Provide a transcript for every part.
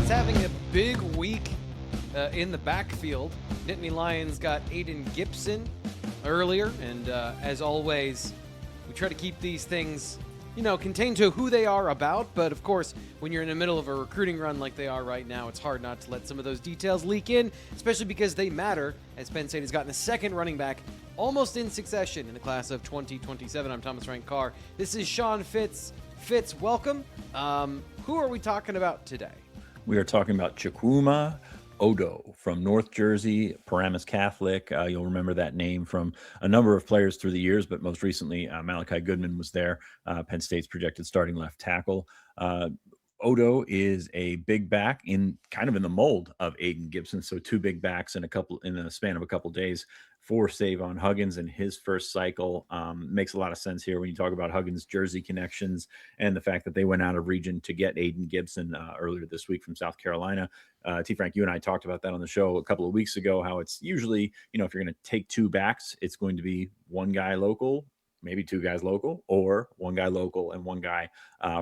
State's having a big week in the backfield. Nittany Lions got Aiden Gibson earlier, and as always, we try to keep these things, contained to who they are about. But of course, when you're in the middle of a recruiting run like they are right now, it's hard not to let some of those details leak in, especially because they matter, as Penn State has gotten a second running back almost in succession in the class of 2027. I'm Thomas Frank Carr. This is Sean Fitz. Fitz, welcome. Who are we talking about today? We are talking about Chukwuma Odoh from North Jersey, Paramus Catholic. You'll remember that name from a number of players through the years, but most recently, Malachi Goodman was there, Penn State's projected starting left tackle. Odoh is a big back in the mold of Aiden Gibson. So two big backs in the span of a couple days for Savon Huggins in his first cycle. Makes a lot of sense here when you talk about Huggins' Jersey connections and the fact that they went out of region to get Aiden Gibson earlier this week from South Carolina. T. Frank, you and I talked about that on the show a couple of weeks ago, how it's usually, if you're going to take two backs, it's going to be one guy local, maybe two guys local, or one guy local and one guy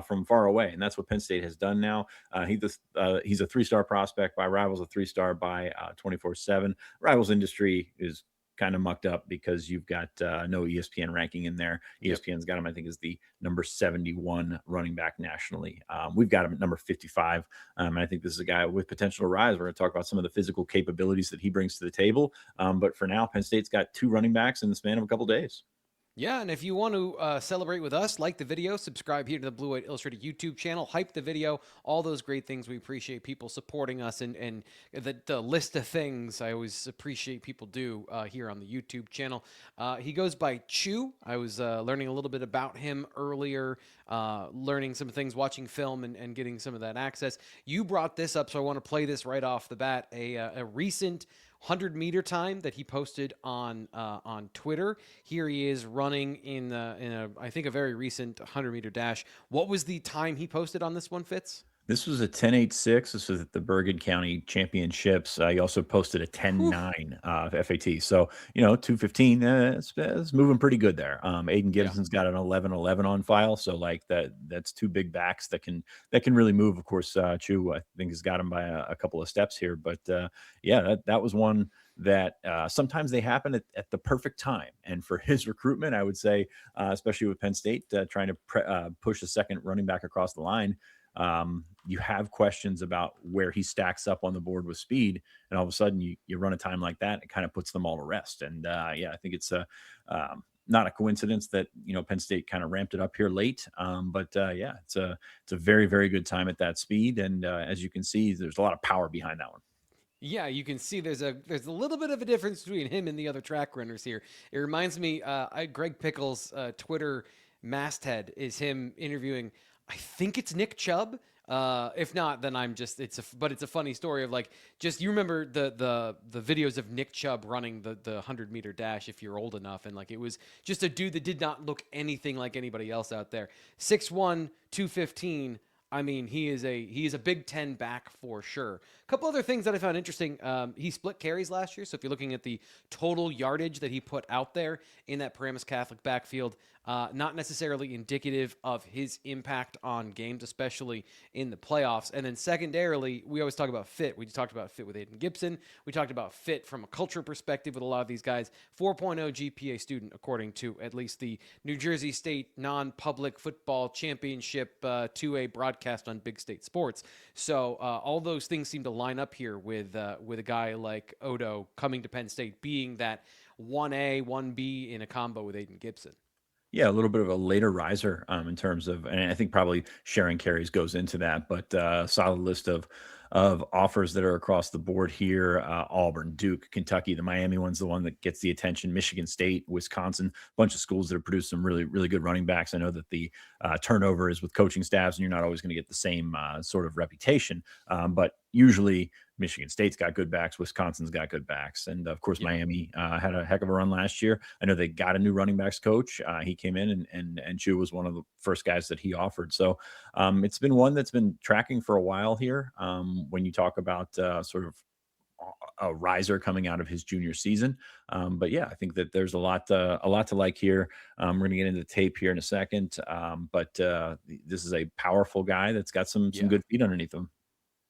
from far away. And that's what Penn State has done now. He's a three-star prospect by Rivals, a three-star by 24/7. Rivals industry is kind of mucked up because you've got no ESPN ranking in there. ESPN's got him, I think, is the number 71 running back nationally. We've got him at number 55. And I think this is a guy with potential to rise. We're going to talk about some of the physical capabilities that he brings to the table. But for now, Penn State's got two running backs in the span of a couple days. Yeah, and if you want to celebrate with us, like the video, subscribe here to the Blue White Illustrated YouTube channel, hype the video, all those great things. We appreciate people supporting us, and the list of things I always appreciate people do here on the YouTube channel. He goes by Chew. I was learning a little bit about him earlier, learning some things, watching film, and getting some of that access. You brought this up, so I want to play this right off the bat. A recent 100-meter time that he posted on Twitter. Here he is running in I think a very recent 100-meter dash. What was the time he posted on this one, Fitz? This was a 10.86. This was at the Bergen County Championships. He also posted a 10.9 FAT. So, 2:15, it's moving pretty good there. Aiden Gibson's got an 11.11 on file. So, that's two big backs that can really move. Of course, Chu, I think, has got him by a couple of steps here. But, that was one that sometimes they happen at the perfect time. And for his recruitment, I would say, especially with Penn State trying to push a second running back across the line, you have questions about where he stacks up on the board with speed, and all of a sudden you run a time like that, it kind of puts them all to rest. And I think it's not a coincidence that Penn State kind of ramped it up here late. But it's a very, very good time at that speed, and as you can see, there's a lot of power behind that one. Yeah, you can see there's a little bit of a difference between him and the other track runners here. It reminds me, Greg Pickles' Twitter masthead is him interviewing, I think it's Nick Chubb. If not, then but it's a funny story of you remember the videos of Nick Chubb running the 100-meter dash if you're old enough, and it was just a dude that did not look anything like anybody else out there. 6'1", 215. I mean, he is a Big Ten back for sure. A couple other things that I found interesting. He split carries last year, so if you're looking at the total yardage that he put out there in that Paramus Catholic backfield, not necessarily indicative of his impact on games, especially in the playoffs. And then secondarily, we always talk about fit. We talked about fit with Aiden Gibson. We talked about fit from a culture perspective with a lot of these guys. 4.0 GPA student, according to at least the New Jersey State non-public football championship 2A broadcast on Big State Sports. So all those things seem to line up here with a guy like Odoh coming to Penn State, being that 1A, 1B in a combo with Aiden Gibson. Yeah, a little bit of a later riser in terms of, and I think probably sharing carries goes into that, but solid list of offers that are across the board here. Auburn, Duke, Kentucky, the Miami one's the one that gets the attention. Michigan State, Wisconsin, a bunch of schools that have produced some really, really good running backs. I know that the turnover is with coaching staffs, and you're not always going to get the same sort of reputation, but usually Michigan State's got good backs. Wisconsin's got good backs. And of course, Miami had a heck of a run last year. I know they got a new running backs coach. He came in and Chu was one of the first guys that he offered. So it's been one that's been tracking for a while here. When you talk about sort of a riser coming out of his junior season. But I think that there's a lot to like here. We're going to get into the tape here in a second. But this is a powerful guy that's got some good feet underneath him.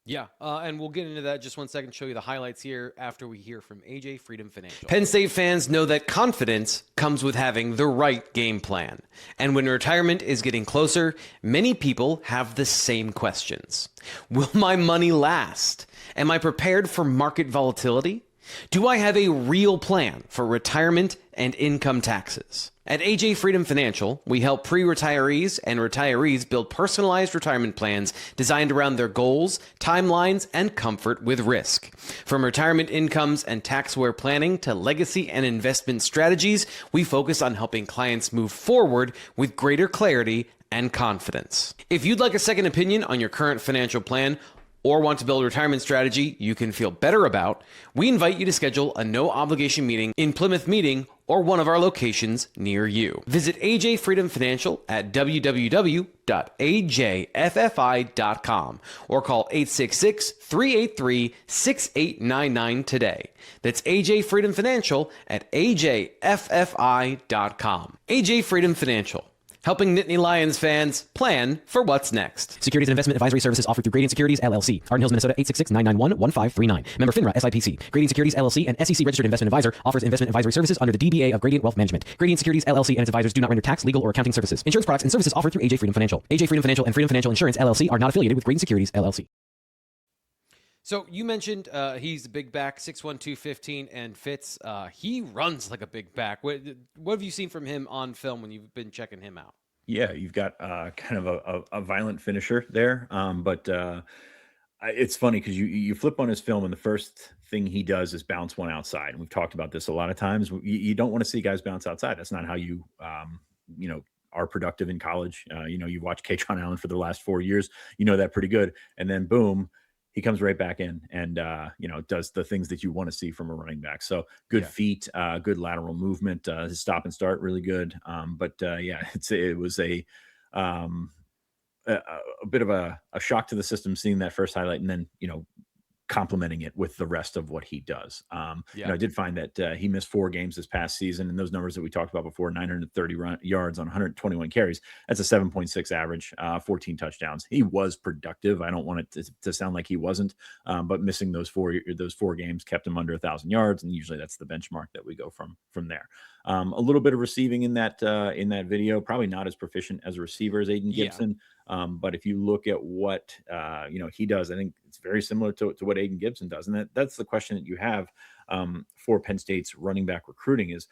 Yeah, and we'll get into that just one second, show you the highlights here after we hear from AJ Freedom Financial. Penn State fans know that confidence comes with having the right game plan. And when retirement is getting closer, many people have the same questions. Will my money last? Am I prepared for market volatility? Do I have a real plan for retirement and income taxes? At AJ Freedom Financial, we help pre-retirees and retirees build personalized retirement plans designed around their goals, timelines, and comfort with risk. From retirement incomes and tax-aware planning to legacy and investment strategies, we focus on helping clients move forward with greater clarity and confidence. If you'd like a second opinion on your current financial plan, or want to build a retirement strategy you can feel better about, we invite you to schedule a no-obligation meeting in Plymouth Meeting or one of our locations near you. Visit AJ Freedom Financial at www.ajffi.com or call 866-383-6899 today. That's AJ Freedom Financial at ajffi.com. AJ Freedom Financial, helping Nittany Lions fans plan for what's next. Securities and investment advisory services offered through Gradient Securities, LLC. Arden Hills, Minnesota, 866-991-1539. Member FINRA, SIPC. Gradient Securities, LLC, and SEC registered investment advisor, offers investment advisory services under the DBA of Gradient Wealth Management. Gradient Securities, LLC, and its advisors do not render tax, legal, or accounting services. Insurance products and services offered through AJ Freedom Financial. AJ Freedom Financial and Freedom Financial Insurance, LLC, are not affiliated with Gradient Securities, LLC. So you mentioned he's a big back, 6'1", 215, and Fitz. He runs like a big back. What have you seen from him on film when you've been checking him out? Yeah, you've got kind of a violent finisher there, but it's funny because you flip on his film and the first thing he does is bounce one outside. And we've talked about this a lot of times. You don't want to see guys bounce outside. That's not how you are productive in college. You've watched Kaytron Allen for the last 4 years. You know that pretty good. And then boom, he comes right back in and does the things that you want to see from a running back. So good feet, good lateral movement, his stop and start really good. It was a bit of a shock to the system seeing that first highlight and then complementing it with the rest of what he does. I did find that he missed 4 games this past season, and those numbers that we talked about before, 930 yards on 121 carries, that's a 7.6 average, 14 touchdowns. He was productive. I don't want it to sound like he wasn't, but missing those four games kept him under 1,000 yards, and usually that's the benchmark that we go from there. A little bit of receiving in that video, probably not as proficient as a receiver as Aiden Gibson. But if you look at what he does, I think it's very similar to what Aiden Gibson does. And that's the question that you have for Penn State's running back recruiting is,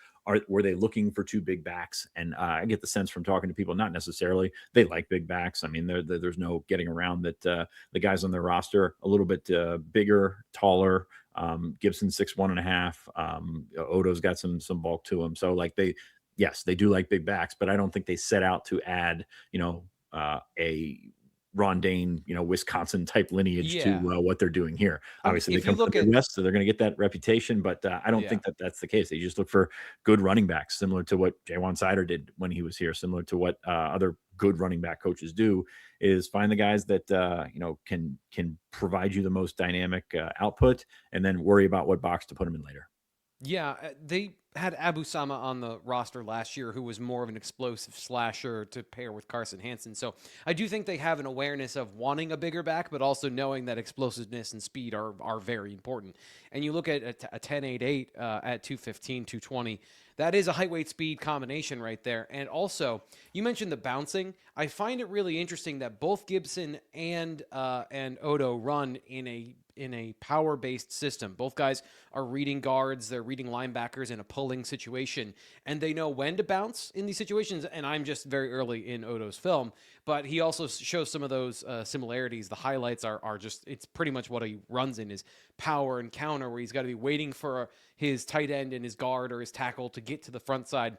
were they looking for 2 big backs? And I get the sense from talking to people, not necessarily. They like big backs. I mean, there's no getting around that the guys on their roster a little bit bigger, taller. Gibson 6'1.5". Odo's got some bulk to him. So they do like big backs, but I don't think they set out to add, a Rondane, Wisconsin type lineage to what they're doing here. Obviously, they come from the West, so they're going to get that reputation. But I don't think that that's the case. They just look for good running backs, similar to what Jaywan Sider did when he was here, similar to what other good running back coaches do. Is find the guys that can provide you the most dynamic output, and then worry about what box to put them in later. Yeah, they had Abu Sama on the roster last year, who was more of an explosive slasher to pair with Carson Hansen. So I do think they have an awareness of wanting a bigger back, but also knowing that explosiveness and speed are very important. And you look at a 10.88 at 215, 220. That is a height, weight, speed combination right there. And also, you mentioned the bouncing. I find it really interesting that both Gibson and Odoh run in a power-based system. Both guys are reading guards, they're reading linebackers in a pulling situation, and they know when to bounce in these situations. And I'm just very early in Odoh's film, but he also shows some of those similarities. The highlights are just, it's pretty much what he runs in, is power and counter, where he's got to be waiting for his tight end and his guard or his tackle to get to the front side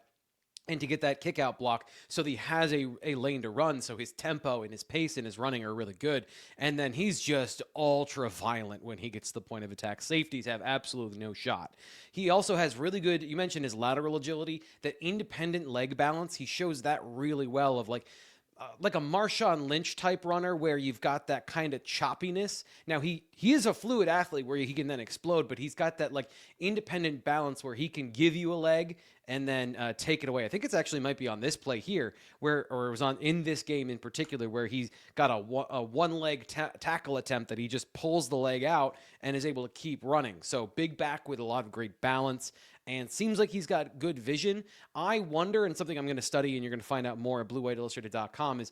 and to get that kick out block so that he has a lane to run. So his tempo and his pace and his running are really good. And then he's just ultra violent when he gets to the point of attack. Safeties have absolutely no shot. He also has really good, you mentioned his lateral agility, that independent leg balance. He shows that really well of like a Marshawn Lynch type runner where you've got that kind of choppiness. Now he is a fluid athlete where he can then explode, but he's got that like independent balance where he can give you a leg and then take it away. I think it's actually might be on this play here, or it was on in this game in particular, where he's got a one leg tackle attempt that he just pulls the leg out and is able to keep running. So big back with a lot of great balance, and seems like he's got good vision. I wonder, and something I'm going to study, and you're going to find out more at BlueWhiteIllustrated.com, is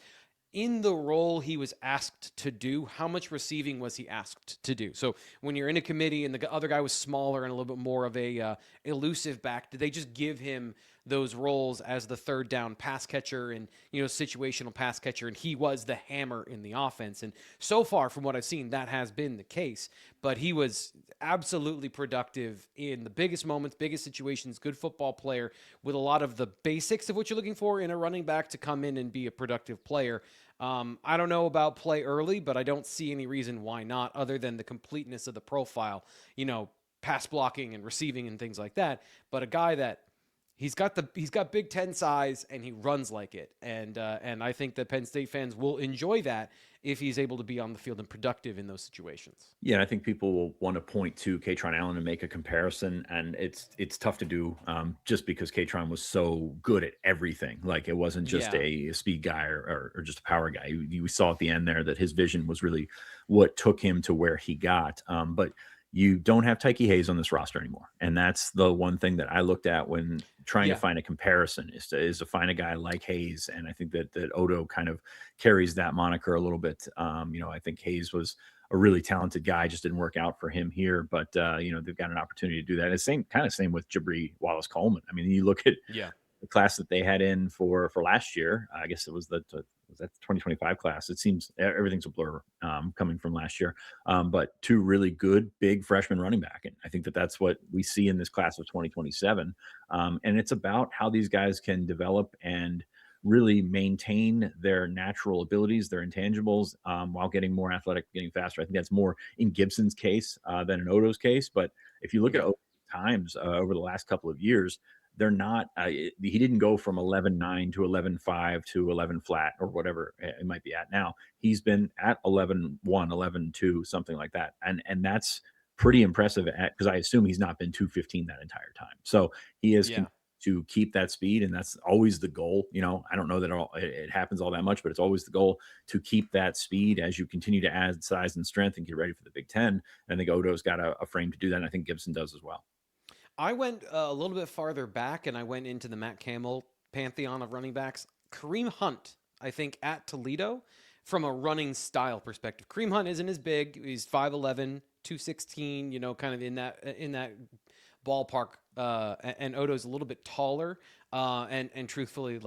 in the role he was asked to do, how much receiving was he asked to do? So when you're in a committee and the other guy was smaller and a little bit more of a elusive back, did they just give him those roles as the third down pass catcher and, situational pass catcher, and he was the hammer in the offense? And so far, from what I've seen, that has been the case. But he was absolutely productive in the biggest moments, biggest situations, good football player with a lot of the basics of what you're looking for in a running back to come in and be a productive player. I don't know about play early, but I don't see any reason why not, other than the completeness of the profile, pass blocking and receiving and things like that. But a guy that he's got Big Ten size and he runs like it. And I think that Penn State fans will enjoy that if he's able to be on the field and productive in those situations. Yeah, and I think people will want to point to Katron Allen and make a comparison, and it's tough to do just because Katron was so good at everything. Like, it wasn't just a speed guy or just a power guy. We saw at the end there that his vision was really what took him to where he got. But you don't have Tyke Hayes on this roster anymore. And that's the one thing that I looked at when trying to find a comparison is to find a guy like Hayes. And I think that Odoh kind of carries that moniker a little bit. I think Hayes was a really talented guy, just didn't work out for him here. But, they've got an opportunity to do that. It's same with Jabri Wallace-Coleman. I mean, you look at the class that they had in for last year. I guess it was was that the 2025 class. It seems everything's a blur coming from last year, but two really good big freshman running back. And I think that that's what we see in this class of 2027. And it's about how these guys can develop and really maintain their natural abilities, their intangibles, while getting more athletic, getting faster. I think that's more in Gibson's case than in Odoh's case. But if you look at Odoh's times over the last couple of years, they're not he didn't go from 11.9 to 11.5 to 11 flat or whatever it might be at now. He's been at 11.1, 11.2, something like that. And that's pretty impressive because I assume he's not been 215 that entire time. So he is to keep that speed, and that's always the goal. I don't know that it happens all that much, but it's always the goal to keep that speed as you continue to add size and strength and get ready for the Big Ten. And I think Odoh's got a frame to do that, and I think Gibson does as well. I went a little bit farther back, and I went into the Matt Campbell pantheon of running backs. Kareem Hunt, I think, at Toledo, from a running style perspective. Kareem Hunt isn't as big. He's 5'11", 216, kind of in that ballpark. And Odoh's a little bit taller. And truthfully,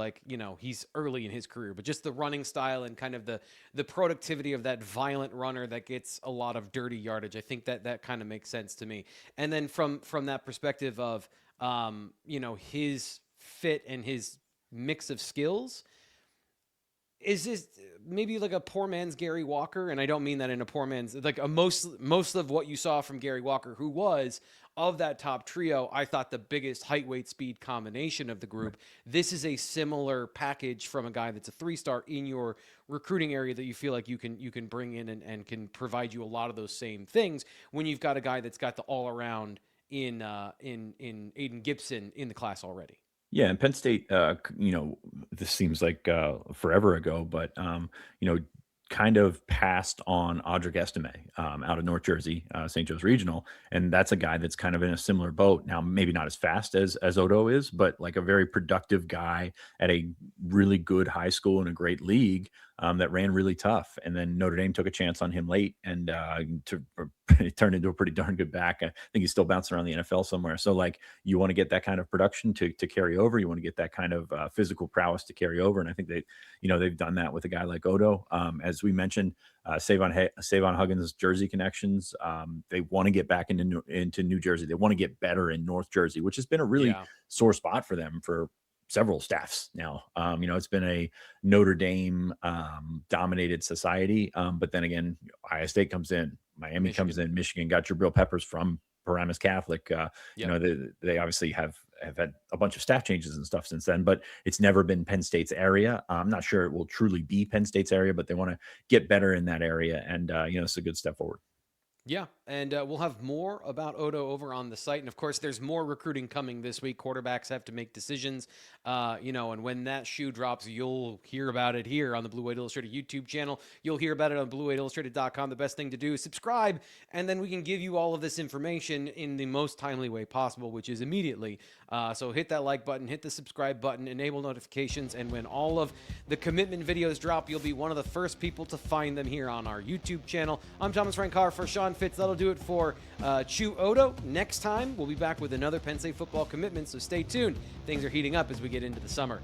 he's early in his career, but just the running style and kind of the productivity of that violent runner that gets a lot of dirty yardage. I think that kind of makes sense to me. And then from that perspective of, his fit and his mix of skills, is this maybe like a poor man's Gary Walker? And I don't mean that in a poor man's, like most of what you saw from Gary Walker, who was of that top trio, I thought the biggest height, weight, speed combination of the group. Right. This is a similar package from a guy that's a 3-star in your recruiting area that you feel like you can bring in and can provide you a lot of those same things when you've got a guy that's got the all around in Aiden Gibson in the class already. Yeah, and Penn State, this seems like forever ago, but kind of passed on Audric Estime out of North Jersey, St. Joe's Regional, and that's a guy that's kind of in a similar boat. Now, maybe not as fast as Odoh is, but like a very productive guy at a really good high school in a great league that ran really tough. And then Notre Dame took a chance on him late, and it turned into a pretty darn good back. I think he's still bouncing around the NFL somewhere. So, you want to get that kind of production to carry over. You want to get that kind of physical prowess to carry over. And I think they've done that with a guy like Odoh. As we mentioned, Savon Huggins' Jersey connections. They want to get back into New Jersey. They want to get better in North Jersey, which has been a really sore spot for them for several staffs now. It's been a Notre Dame dominated society. But then again, Ohio State comes in, Miami comes in, Michigan got Jabril Peppers from Paramus Catholic. They obviously have had a bunch of staff changes and stuff since then, but it's never been Penn State's area. I'm not sure it will truly be Penn State's area, but they want to get better in that area. And, it's a good step forward. Yeah, and we'll have more about Odoh over on the site. And of course, there's more recruiting coming this week. Quarterbacks have to make decisions, and when that shoe drops, you'll hear about it here on the Blue White Illustrated YouTube channel. You'll hear about it on bluewhiteillustrated.com. The best thing to do is subscribe, and then we can give you all of this information in the most timely way possible, which is immediately. So hit that like button, hit the subscribe button, enable notifications, and when all of the commitment videos drop, you'll be one of the first people to find them here on our YouTube channel. I'm Thomas Frank Carr for Sean Fitz. That'll do it for Chu Odoh. Next time, we'll be back with another Penn State football commitment, so stay tuned. Things are heating up as we get into the summer.